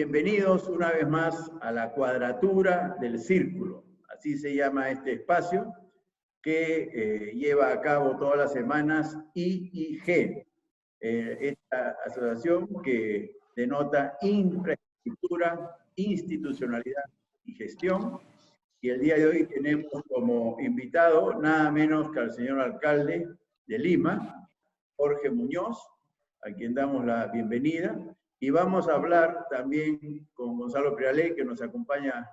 bienvenidos una vez más a la Cuadratura del Círculo. Así se llama este espacio que lleva a cabo todas las semanas IIG, esta asociación que denota infraestructura, institucionalidad y gestión. Y el día de hoy tenemos como invitado nada menos que al señor alcalde de Lima, Jorge Muñoz, a quien damos la bienvenida. Y vamos a hablar también con Gonzalo Prialé, que nos acompaña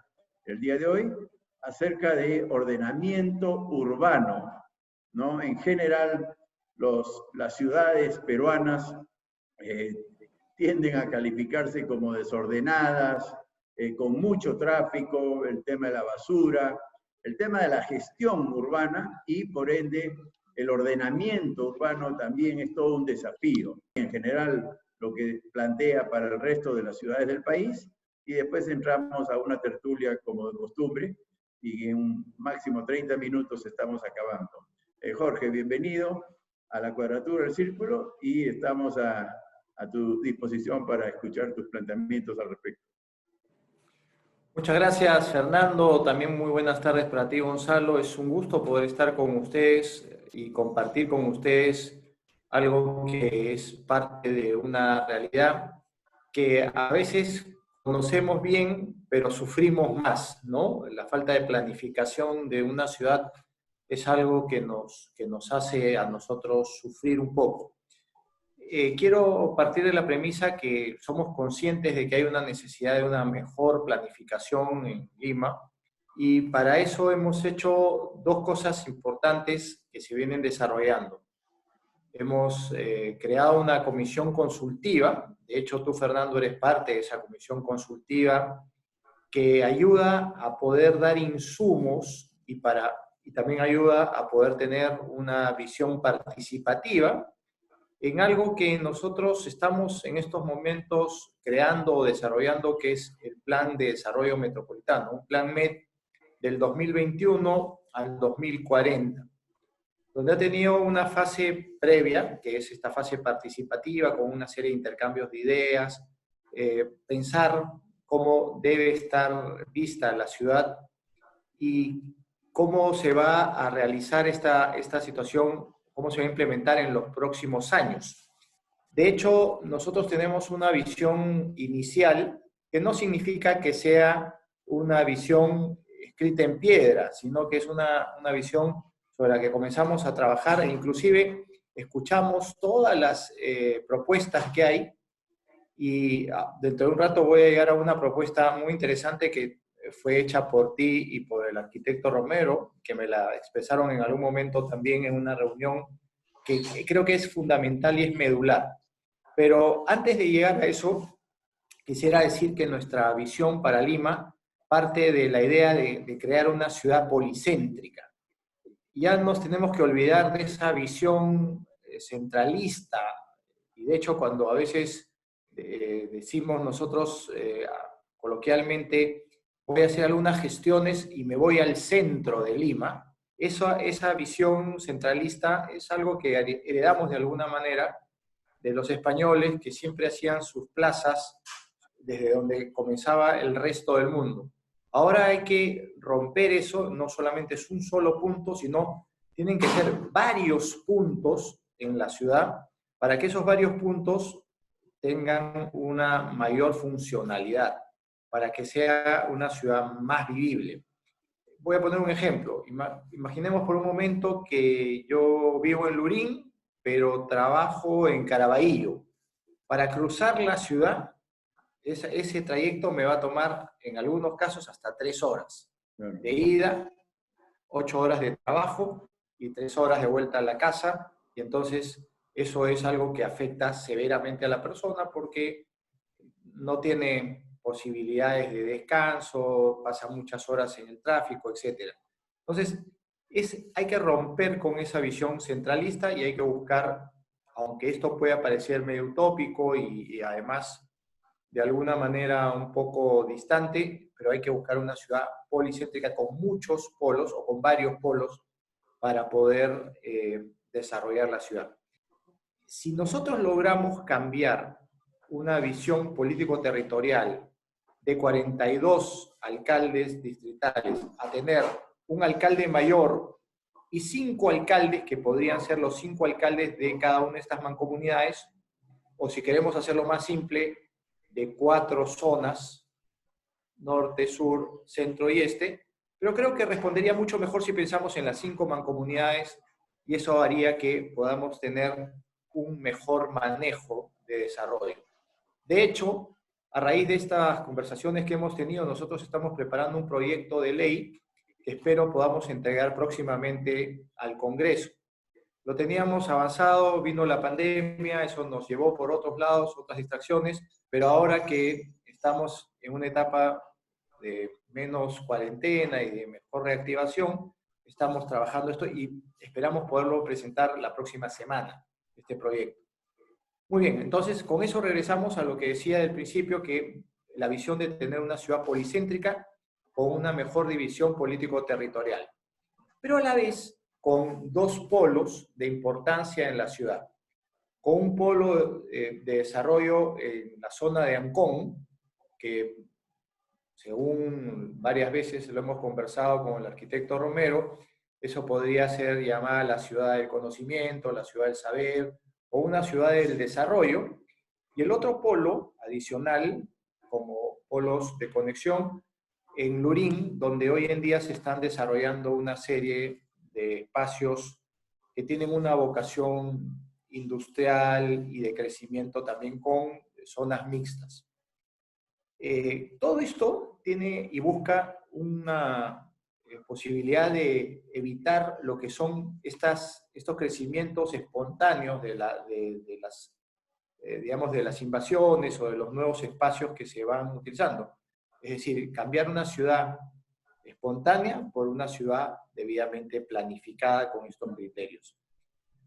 el día de hoy, acerca de ordenamiento urbano, ¿no? En general, las ciudades peruanas tienden a calificarse como desordenadas, con mucho tráfico, el tema de la basura, el tema de la gestión urbana y, por ende, el ordenamiento urbano también es todo un desafío. En general, lo que plantea para el resto de las ciudades del país, y después entramos a una tertulia como de costumbre, y en un máximo 30 minutos estamos acabando. Jorge, bienvenido a la Cuadratura del Círculo y estamos a tu disposición para escuchar tus planteamientos al respecto. Muchas gracias, Fernando. También muy buenas tardes para ti, Gonzalo. Es un gusto poder estar con ustedes y compartir con ustedes algo que es parte de una realidad que a veces conocemos bien, pero sufrimos más, ¿no? La falta de planificación de una ciudad es algo que nos hace a nosotros sufrir un poco. Quiero partir de la premisa que somos conscientes de que hay una necesidad de una mejor planificación en Lima, y para eso hemos hecho dos cosas importantes que se vienen desarrollando. Hemos creado una comisión consultiva, de hecho tú, Fernando, eres parte de esa comisión consultiva, que ayuda a poder dar insumos y también ayuda a poder tener una visión participativa en algo que nosotros estamos en estos momentos creando o desarrollando, que es el Plan de Desarrollo Metropolitano, un Plan MED del 2021 al 2040, donde ha tenido una fase previa, que es esta fase participativa, con una serie de intercambios de ideas, pensar cómo debe estar vista la ciudad y cómo se va a realizar esta situación, cómo se va a implementar en los próximos años. De hecho, nosotros tenemos una visión inicial que no significa que sea una visión escrita en piedra, sino que es una visión sobre la que comenzamos a trabajar e inclusive escuchamos todas las propuestas que hay, y dentro de un rato voy a llegar a una propuesta muy interesante que fue hecha por ti y por el arquitecto Romero, que me la expresaron en algún momento también en una reunión, que creo que es fundamental y es medular. Pero antes de llegar a eso, quisiera decir que nuestra visión para Lima parte de la idea de crear una ciudad policéntrica. Ya nos tenemos que olvidar de esa visión centralista, y de hecho cuando a veces decimos nosotros coloquialmente, voy a hacer algunas gestiones y me voy al centro de Lima, esa visión centralista es algo que heredamos de alguna manera de los españoles, que siempre hacían sus plazas desde donde comenzaba el resto del mundo. Ahora hay que romper eso, no solamente es un solo punto, sino tienen que ser varios puntos en la ciudad para que esos varios puntos tengan una mayor funcionalidad, para que sea una ciudad más vivible. Voy a poner un ejemplo. Imaginemos por un momento que yo vivo en Lurín, pero trabajo en Caraballo. Para cruzar la ciudad, ese trayecto me va a tomar, en algunos casos, hasta 3 horas. De ida, 8 horas de trabajo y 3 horas de vuelta a la casa. Y entonces eso es algo que afecta severamente a la persona porque no tiene posibilidades de descanso, pasa muchas horas en el tráfico, etc. Entonces, hay que romper con esa visión centralista y hay que buscar, aunque esto pueda parecer medio utópico y además de alguna manera un poco distante, pero hay que buscar una ciudad policéntrica con muchos polos o con varios polos para poder desarrollar la ciudad. Si nosotros logramos cambiar una visión político-territorial de 42 alcaldes distritales a tener un alcalde mayor y 5 alcaldes, que podrían ser los 5 alcaldes de cada una de estas mancomunidades, o si queremos hacerlo más simple, de 4 zonas, norte, sur, centro y este, pero creo que respondería mucho mejor si pensamos en las 5 mancomunidades y eso haría que podamos tener un mejor manejo de desarrollo. De hecho, a raíz de estas conversaciones que hemos tenido, nosotros estamos preparando un proyecto de ley que espero podamos entregar próximamente al Congreso. Lo teníamos avanzado, vino la pandemia, eso nos llevó por otros lados, otras distracciones, pero ahora que estamos en una etapa de menos cuarentena y de mejor reactivación, estamos trabajando esto y esperamos poderlo presentar la próxima semana, este proyecto. Muy bien, entonces con eso regresamos a lo que decía del principio, que la visión de tener una ciudad policéntrica con una mejor división político-territorial, pero a la vez con 2 polos de importancia en la ciudad. Con un polo de desarrollo en la zona de Ancón, que según varias veces lo hemos conversado con el arquitecto Romero, eso podría ser llamada la ciudad del conocimiento, la ciudad del saber, o una ciudad del desarrollo, y el otro polo adicional, como polos de conexión, en Lurín, donde hoy en día se están desarrollando una serie de espacios que tienen una vocación industrial y de crecimiento también con zonas mixtas. Todo esto tiene y busca una posibilidad de evitar lo que son estos crecimientos espontáneos de las, digamos, de las invasiones o de los nuevos espacios que se van utilizando. Es decir, cambiar una ciudad espontánea por una ciudad debidamente planificada con estos criterios.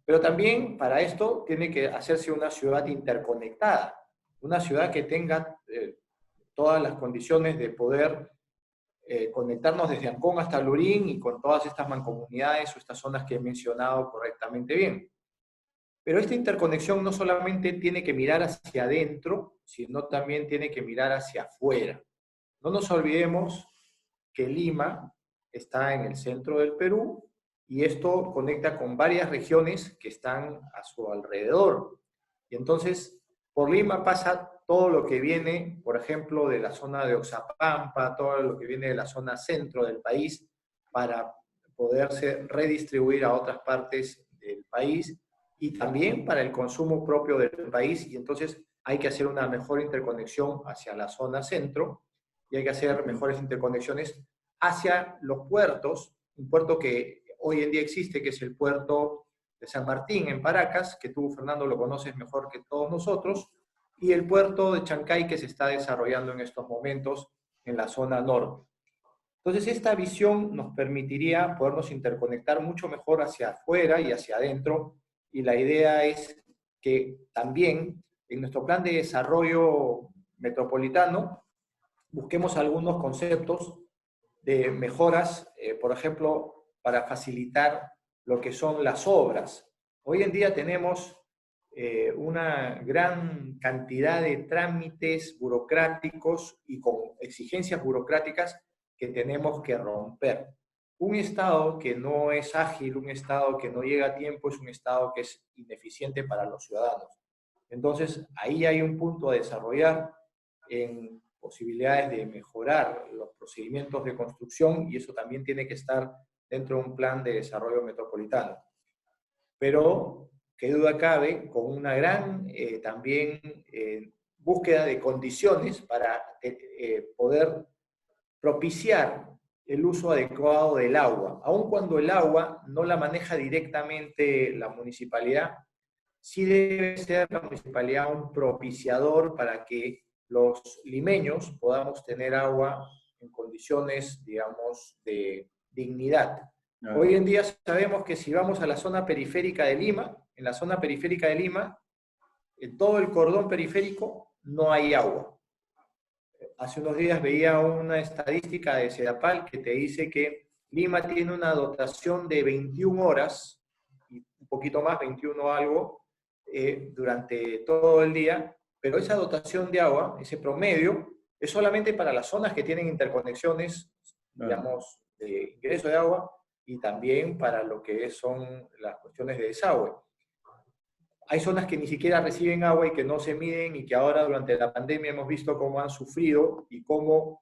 Pero también para esto tiene que hacerse una ciudad interconectada, una ciudad que tenga todas las condiciones de poder conectarnos desde Ancón hasta Lurín y con todas estas mancomunidades o estas zonas que he mencionado correctamente bien. Pero esta interconexión no solamente tiene que mirar hacia adentro, sino también tiene que mirar hacia afuera. No nos olvidemos que Lima está en el centro del Perú y esto conecta con varias regiones que están a su alrededor. Y entonces, por Lima pasa todo lo que viene, por ejemplo, de la zona de Oxapampa, todo lo que viene de la zona centro del país, para poderse redistribuir a otras partes del país y también para el consumo propio del país. Y entonces hay que hacer una mejor interconexión hacia la zona centro y hay que hacer mejores interconexiones hacia los puertos, un puerto que hoy en día existe, que es el puerto de San Martín en Paracas, que tú, Fernando, lo conoces mejor que todos nosotros, y el puerto de Chancay, que se está desarrollando en estos momentos en la zona norte. Entonces, esta visión nos permitiría podernos interconectar mucho mejor hacia afuera y hacia adentro, y la idea es que también en nuestro plan de desarrollo metropolitano busquemos algunos conceptos de mejoras, por ejemplo, para facilitar lo que son las obras. Hoy en día tenemos una gran cantidad de trámites burocráticos y con exigencias burocráticas que tenemos que romper. Un Estado que no es ágil, un Estado que no llega a tiempo, es un Estado que es ineficiente para los ciudadanos. Entonces, ahí hay un punto a desarrollar en posibilidades de mejorar los procedimientos de construcción y eso también tiene que estar dentro de un plan de desarrollo metropolitano. Pero, qué duda cabe, con una gran también búsqueda de condiciones para poder propiciar el uso adecuado del agua. Aun cuando el agua no la maneja directamente la municipalidad, sí debe ser la municipalidad un propiciador para que los limeños podamos tener agua en condiciones, digamos, de dignidad. Hoy en día sabemos que si vamos a la zona periférica de Lima, en la zona periférica de Lima, en todo el cordón periférico no hay agua. Hace unos días veía una estadística de CEDAPAL que te dice que Lima tiene una dotación de 21 horas, y un poquito más, 21 algo, durante todo el día, pero esa dotación de agua, ese promedio, es solamente para las zonas que tienen interconexiones, digamos, de ingreso de agua, y también para lo que son las cuestiones de desagüe. Hay zonas que ni siquiera reciben agua y que no se miden, y que ahora durante la pandemia hemos visto cómo han sufrido y cómo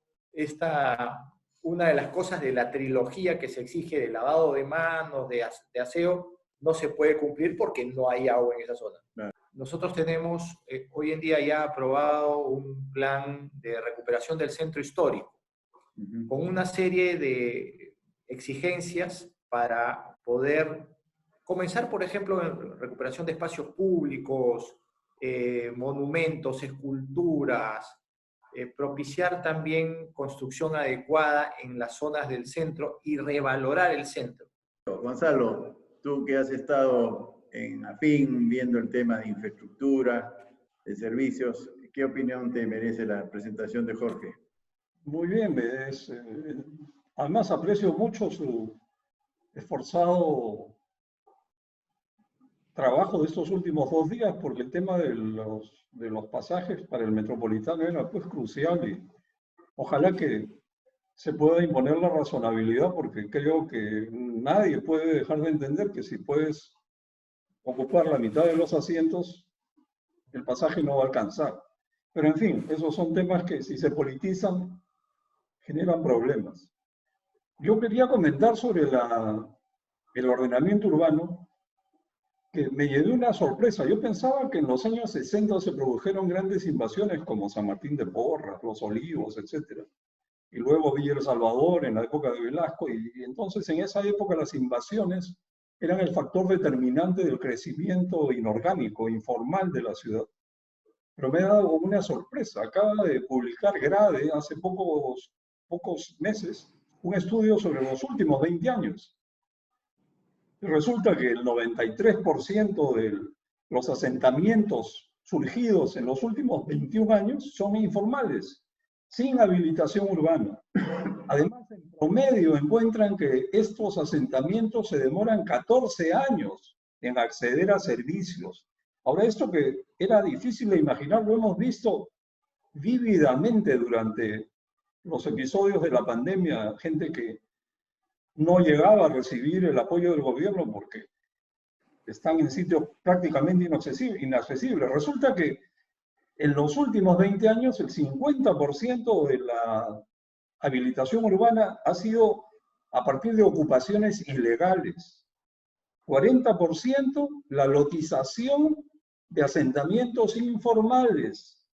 una de las cosas de la trilogía que se exige de lavado de manos, de aseo, no se puede cumplir porque no hay agua en esa zona. Claro. Nosotros tenemos hoy en día ya aprobado un plan de recuperación del centro histórico, con una serie de exigencias para poder comenzar, por ejemplo, en recuperación de espacios públicos, monumentos, esculturas, propiciar también construcción adecuada en las zonas del centro y revalorar el centro. Gonzalo, tú que has estado en AFIN viendo el tema de infraestructura, de servicios, ¿qué opinión te merece la presentación de Jorge? Muy bien, además aprecio mucho su esforzado trabajo de estos últimos 2 días, porque el tema de los pasajes para el Metropolitano era pues crucial, y ojalá que se pueda imponer la razonabilidad, porque creo que nadie puede dejar de entender que si puedes ocupar la mitad de los asientos, el pasaje no va a alcanzar. Pero en fin, esos son temas que si se politizan generan problemas. Yo quería comentar sobre el ordenamiento urbano, que me llevé una sorpresa. Yo pensaba que en los años 60 se produjeron grandes invasiones como San Martín de Porras, Los Olivos, etc. Y luego Villa El Salvador en la época de Velasco, y entonces en esa época las invasiones eran el factor determinante del crecimiento inorgánico, informal de la ciudad. Pero me ha dado una sorpresa. Acaba de publicar GRADE hace pocos meses un estudio sobre los últimos 20 años. Y resulta que el 93% de los asentamientos surgidos en los últimos 21 años son informales, sin habilitación urbana. Además, en promedio encuentran que estos asentamientos se demoran 14 años en acceder a servicios. Ahora, esto que era difícil de imaginar, lo hemos visto vívidamente durante los episodios de la pandemia, gente que no llegaba a recibir el apoyo del gobierno porque están en sitios prácticamente inaccesibles. Resulta que en los últimos 20 años el 50% de la habilitación urbana ha sido a partir de ocupaciones ilegales. 40% la lotización de asentamientos informales.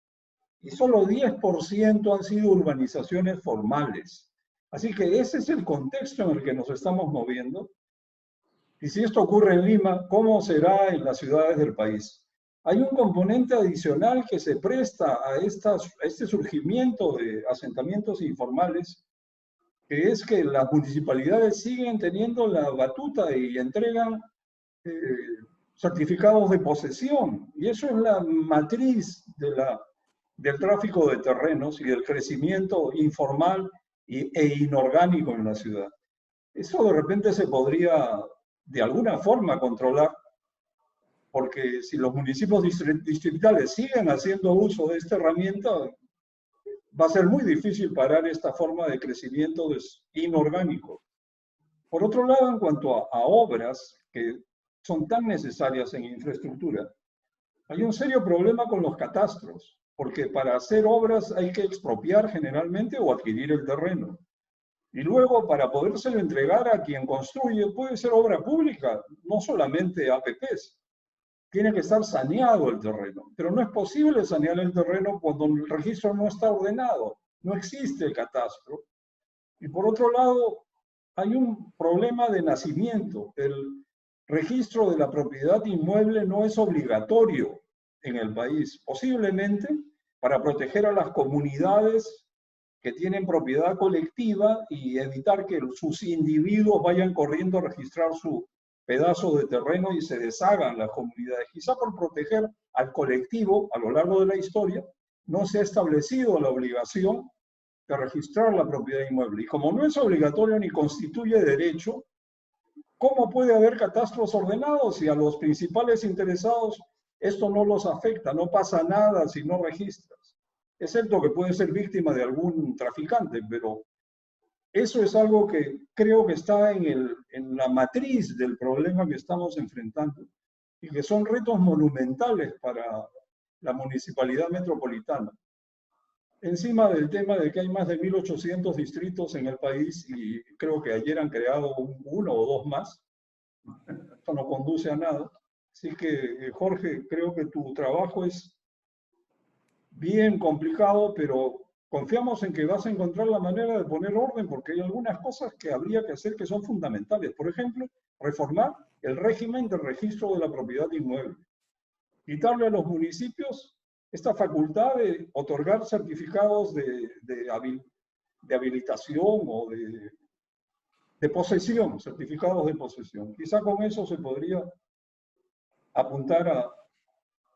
Y solo 10% han sido urbanizaciones formales. Así que ese es el contexto en el que nos estamos moviendo. Y si esto ocurre en Lima, ¿cómo será en las ciudades del país? Hay un componente adicional que se presta a este surgimiento de asentamientos informales, que es que las municipalidades siguen teniendo la batuta y entregan certificados de posesión. Y eso es la matriz del tráfico de terrenos y del crecimiento informal e inorgánico en la ciudad. Eso de repente se podría de alguna forma controlar, porque si los municipios distritales siguen haciendo uso de esta herramienta, va a ser muy difícil parar esta forma de crecimiento inorgánico. Por otro lado, en cuanto a obras que son tan necesarias en infraestructura, hay un serio problema con los catastros, porque para hacer obras hay que expropiar generalmente o adquirir el terreno. Y luego, para podérselo entregar a quien construye, puede ser obra pública, no solamente APPs. Tiene que estar saneado el terreno, pero no es posible sanear el terreno cuando el registro no está ordenado, no existe el catastro. Y por otro lado, hay un problema de nacimiento. El registro de la propiedad inmueble no es obligatorio en el país, posiblemente para proteger a las comunidades que tienen propiedad colectiva y evitar que sus individuos vayan corriendo a registrar su pedazo de terreno y se deshagan las comunidades. Quizá por proteger al colectivo a lo largo de la historia, no se ha establecido la obligación de registrar la propiedad inmueble. Y como no es obligatorio ni constituye derecho, ¿cómo puede haber catastros ordenados si a los principales interesados esto no los afecta? No pasa nada si no registras. excepto que puede ser víctima de algún traficante, pero eso es algo que creo que está en la matriz del problema que estamos enfrentando y que son retos monumentales para la municipalidad metropolitana. Encima del tema de que hay más de 1.800 distritos en el país y creo que ayer han creado uno o dos más, esto no conduce a nada. Así que, Jorge, creo que tu trabajo es bien complicado, pero confiamos en que vas a encontrar la manera de poner orden, porque hay algunas cosas que habría que hacer que son fundamentales. Por ejemplo, reformar el régimen de registro de la propiedad inmueble. Quitarle a los municipios esta facultad de otorgar certificados de habilitación o de posesión, certificados de posesión. Quizá con eso se podría apuntar a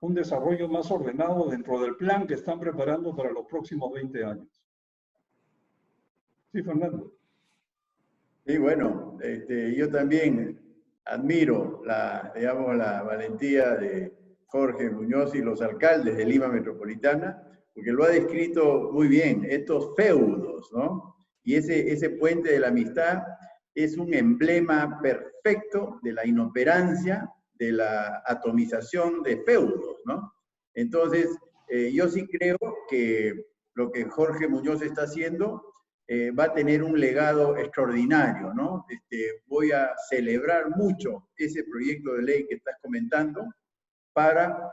un desarrollo más ordenado dentro del plan que están preparando para los próximos 20 años. Sí, Fernando. Sí, bueno, yo también admiro digamos, la valentía de Jorge Muñoz y los alcaldes de Lima Metropolitana, porque lo ha descrito muy bien, estos feudos, ¿no? Y ese puente de la amistad es un emblema perfecto de la inoperancia, de la atomización de feudos, ¿no? Entonces, yo sí creo que lo que Jorge Muñoz está haciendo va a tener un legado extraordinario, ¿no? Voy a celebrar mucho ese proyecto de ley que estás comentando para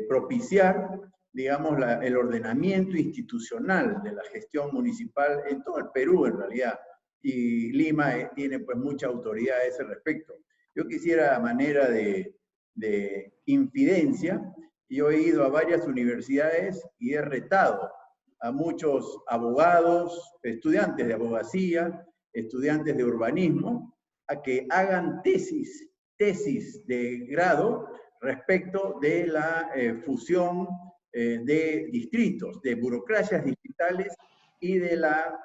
propiciar, digamos, el ordenamiento institucional de la gestión municipal en todo el Perú, en realidad. Y Lima tiene pues mucha autoridad a ese respecto. Yo quisiera, a manera de infidencia, yo he ido a varias universidades y he retado a muchos abogados, estudiantes de abogacía, estudiantes de urbanismo, a que hagan tesis de grado respecto de la fusión de distritos, de burocracias digitales y de la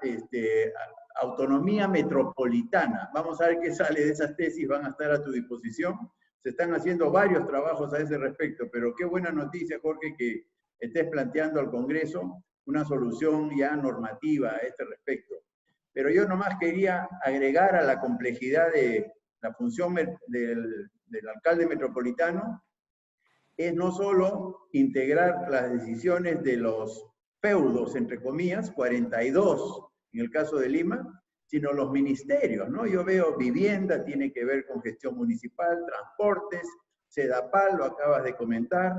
autonomía metropolitana. Vamos a ver qué sale de esas tesis, van a estar a tu disposición. Se están haciendo varios trabajos a ese respecto, pero qué buena noticia, Jorge, que estés planteando al Congreso una solución ya normativa a este respecto. Pero yo nomás quería agregar a la complejidad de la función del alcalde metropolitano, es no solo integrar las decisiones de los feudos, entre comillas, 42 en el caso de Lima, sino los ministerios, ¿no? Yo veo vivienda, tiene que ver con gestión municipal, transportes, SEDAPAL, lo acabas de comentar,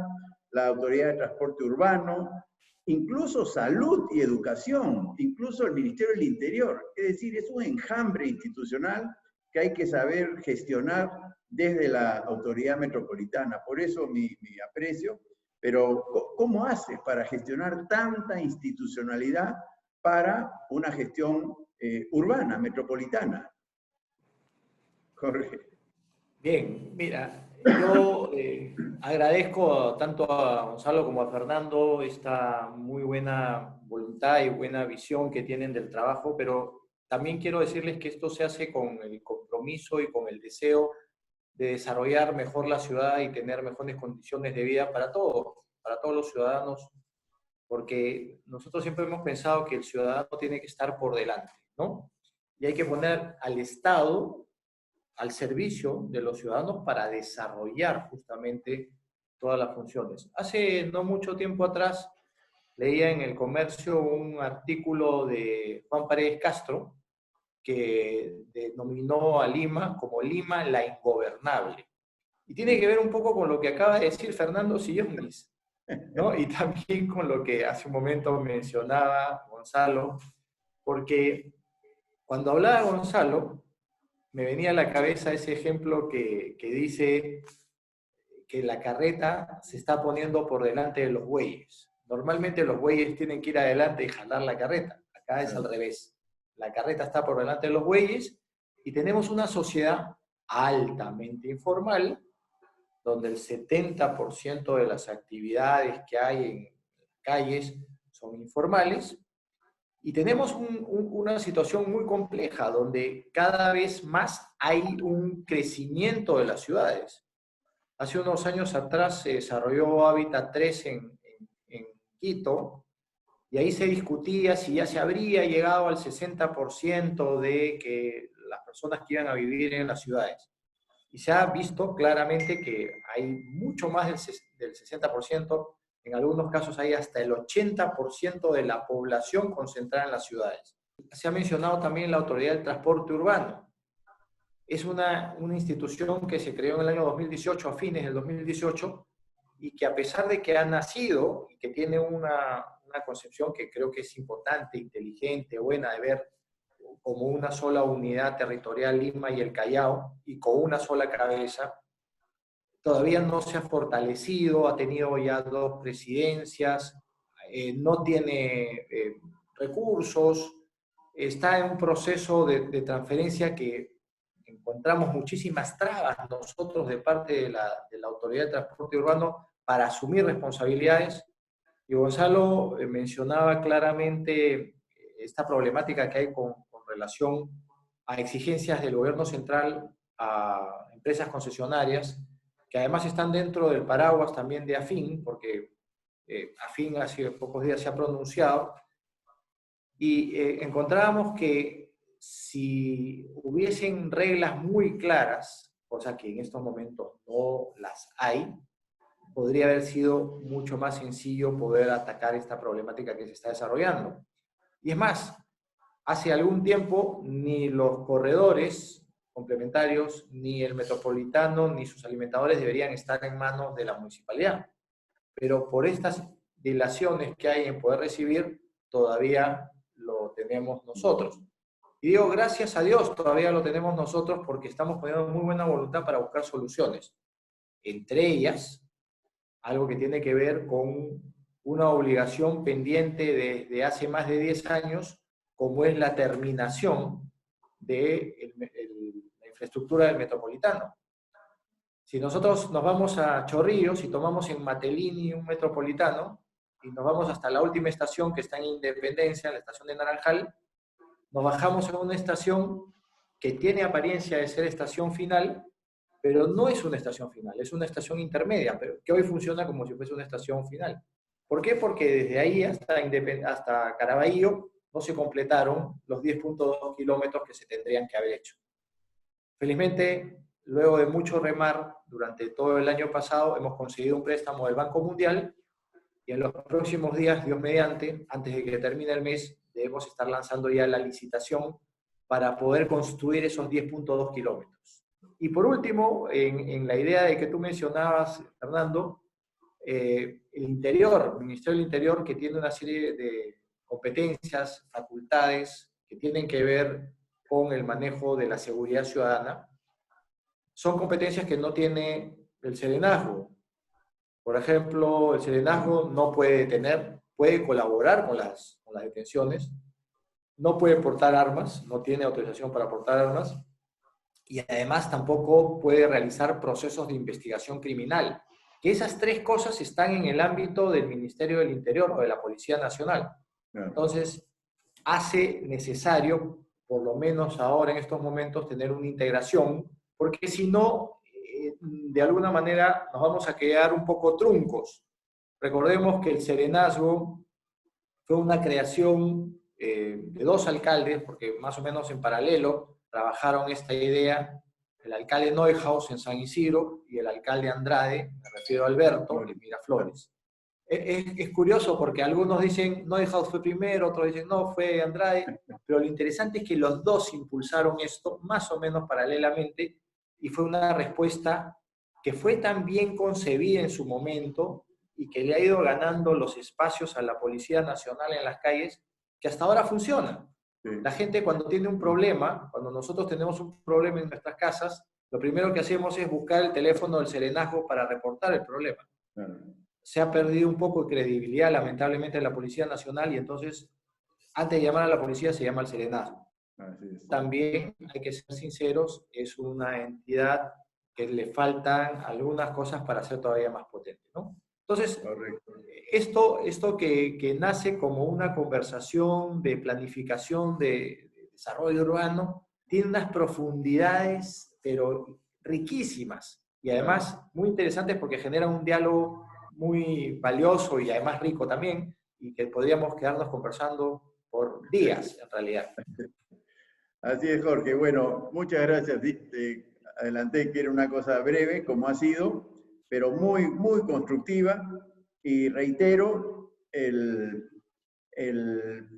la Autoridad de Transporte Urbano, incluso salud y educación, incluso el Ministerio del Interior. Es decir, es un enjambre institucional que hay que saber gestionar desde la autoridad metropolitana. Por eso mi aprecio. Pero, ¿cómo haces para gestionar tanta institucionalidad para una gestión urbana, metropolitana? Jorge. Bien, mira, yo agradezco tanto a Gonzalo como a Fernando esta muy buena voluntad y buena visión que tienen del trabajo, pero también quiero decirles que esto se hace con el compromiso y con el deseo de desarrollar mejor la ciudad y tener mejores condiciones de vida para todos los ciudadanos, porque nosotros siempre hemos pensado que el ciudadano tiene que estar por delante, ¿no? Y hay que poner al Estado al servicio de los ciudadanos para desarrollar justamente todas las funciones. Hace no mucho tiempo atrás leía en El Comercio un artículo de Juan Paredes Castro que denominó a Lima como Lima la ingobernable. Y tiene que ver un poco con lo que acaba de decir Fernando Sillonis, ¿no? Y también con lo que hace un momento mencionaba Gonzalo, porque cuando hablaba Gonzalo, me venía a la cabeza ese ejemplo que dice que la carreta se está poniendo por delante de los bueyes. Normalmente los bueyes tienen que ir adelante y jalar la carreta. Acá es al revés. La carreta está por delante de los bueyes y tenemos una sociedad altamente informal donde el 70% de las actividades que hay en calles son informales. Y tenemos una situación muy compleja donde cada vez más hay un crecimiento de las ciudades. Hace unos años atrás se desarrolló Hábitat 3 en Quito y ahí se discutía si ya se habría llegado al 60% de que las personas que iban a vivir en las ciudades. Y se ha visto claramente que hay mucho más del 60%, en algunos casos hay hasta el 80% de la población concentrada en las ciudades. Se ha mencionado también la Autoridad del Transporte Urbano. Es una institución que se creó en el año 2018, a fines del 2018, y que a pesar de que ha nacido y que tiene una concepción que creo que es importante, inteligente, buena de ver como una sola unidad territorial, Lima y el Callao, y con una sola cabeza, todavía no se ha fortalecido, ha tenido ya 2 presidencias, no tiene recursos, está en un proceso de transferencia que encontramos muchísimas trabas nosotros de parte de la Autoridad de Transporte Urbano para asumir responsabilidades. Y Gonzalo mencionaba claramente esta problemática que hay con relación a exigencias del gobierno central a empresas concesionarias, que además están dentro del paraguas también de AFIN, porque AFIN hace pocos días se ha pronunciado, y encontrábamos que si hubiesen reglas muy claras, cosa que en estos momentos no las hay, podría haber sido mucho más sencillo poder atacar esta problemática que se está desarrollando. Y es más, hace algún tiempo ni los corredores complementarios, ni el metropolitano, ni sus alimentadores deberían estar en manos de la municipalidad. Pero por estas dilaciones que hay en poder recibir, todavía lo tenemos nosotros. Y digo, gracias a Dios, todavía lo tenemos nosotros porque estamos poniendo muy buena voluntad para buscar soluciones. Entre ellas, algo que tiene que ver con una obligación pendiente desde hace más de 10 años, como es la terminación de la infraestructura del metropolitano. Si nosotros nos vamos a Chorrillos y tomamos en Matelini un metropolitano y nos vamos hasta la última estación que está en Independencia, la estación de Naranjal, nos bajamos en una estación que tiene apariencia de ser estación final, pero no es una estación final, es una estación intermedia, pero que hoy funciona como si fuese una estación final. ¿Por qué? Porque desde ahí hasta Caraballo no se completaron los 10.2 kilómetros que se tendrían que haber hecho. Felizmente, luego de mucho remar durante todo el año pasado, hemos conseguido un préstamo del Banco Mundial y en los próximos días, Dios mediante, antes de que termine el mes, debemos estar lanzando ya la licitación para poder construir esos 10.2 kilómetros. Y por último, en la idea de que tú mencionabas, Fernando, el Interior, el Ministerio del Interior, que tiene una serie de competencias, facultades, que tienen que ver con el manejo de la seguridad ciudadana, son competencias que no tiene el Serenazgo. Por ejemplo, el Serenazgo no puede detener, puede colaborar con las detenciones, no puede portar armas, no tiene autorización para portar armas, y además tampoco puede realizar procesos de investigación criminal, que esas 3 cosas están en el ámbito del Ministerio del Interior o de la Policía Nacional. Entonces, hace necesario, por lo menos ahora en estos momentos, tener una integración, porque si no, de alguna manera nos vamos a quedar un poco truncos. Recordemos que el Serenazgo fue una creación de 2 alcaldes, porque más o menos en paralelo trabajaron esta idea, el alcalde Neuhaus en San Isidro y el alcalde Andrade, me refiero a Alberto, en Miraflores. Es curioso porque algunos dicen Neuhaus fue primero, otros dicen no, fue Andrade, pero lo interesante es que los 2 impulsaron esto más o menos paralelamente y fue una respuesta que fue tan bien concebida en su momento y que le ha ido ganando los espacios a la Policía Nacional en las calles, que hasta ahora funciona. Sí. La gente cuando tiene un problema, cuando nosotros tenemos un problema en nuestras casas, lo primero que hacemos es buscar el teléfono del Serenazgo para reportar el problema. Se ha perdido un poco de credibilidad, lamentablemente, en la Policía Nacional y entonces, antes de llamar a la policía, se llama al Serenazgo. También, hay que ser sinceros, es una entidad que le faltan algunas cosas para ser todavía más potente, ¿no? Entonces, esto que nace como una conversación de planificación de desarrollo urbano, tiene unas profundidades, pero riquísimas, y además muy interesantes porque genera un diálogo muy valioso y además rico también, y que podríamos quedarnos conversando por días, en realidad. Así es, Jorge. Bueno, muchas gracias. Adelanté que era una cosa breve, como ha sido, pero muy, muy constructiva. Y reitero el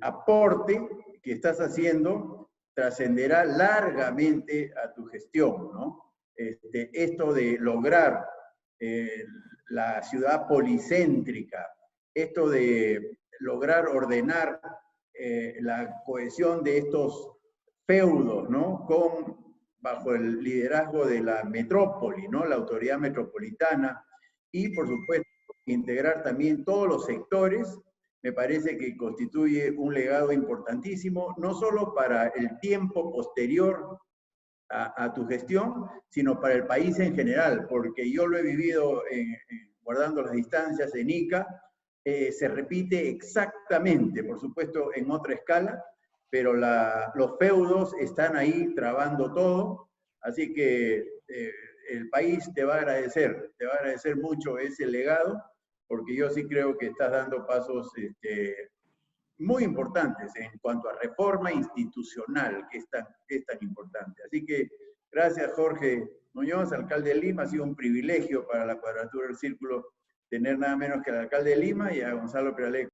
aporte que estás haciendo trascenderá largamente a tu gestión, ¿no? Esto de lograr la ciudad policéntrica, esto de lograr ordenar la cohesión de estos feudos, ¿no? Bajo el liderazgo de la metrópoli, ¿no? La autoridad metropolitana, y por supuesto integrar también todos los sectores, me parece que constituye un legado importantísimo, no solo para el tiempo posterior a tu gestión, sino para el país en general, porque yo lo he vivido guardando las distancias en Ica, se repite exactamente, por supuesto en otra escala, pero los feudos están ahí trabando todo, así que el país te va a agradecer mucho ese legado, porque yo sí creo que estás dando pasos muy importantes en cuanto a reforma institucional, que es tan importante. Así que gracias, Jorge Muñoz, alcalde de Lima. Ha sido un privilegio para la Cuadratura del Círculo tener nada menos que al alcalde de Lima y a Gonzalo Peralé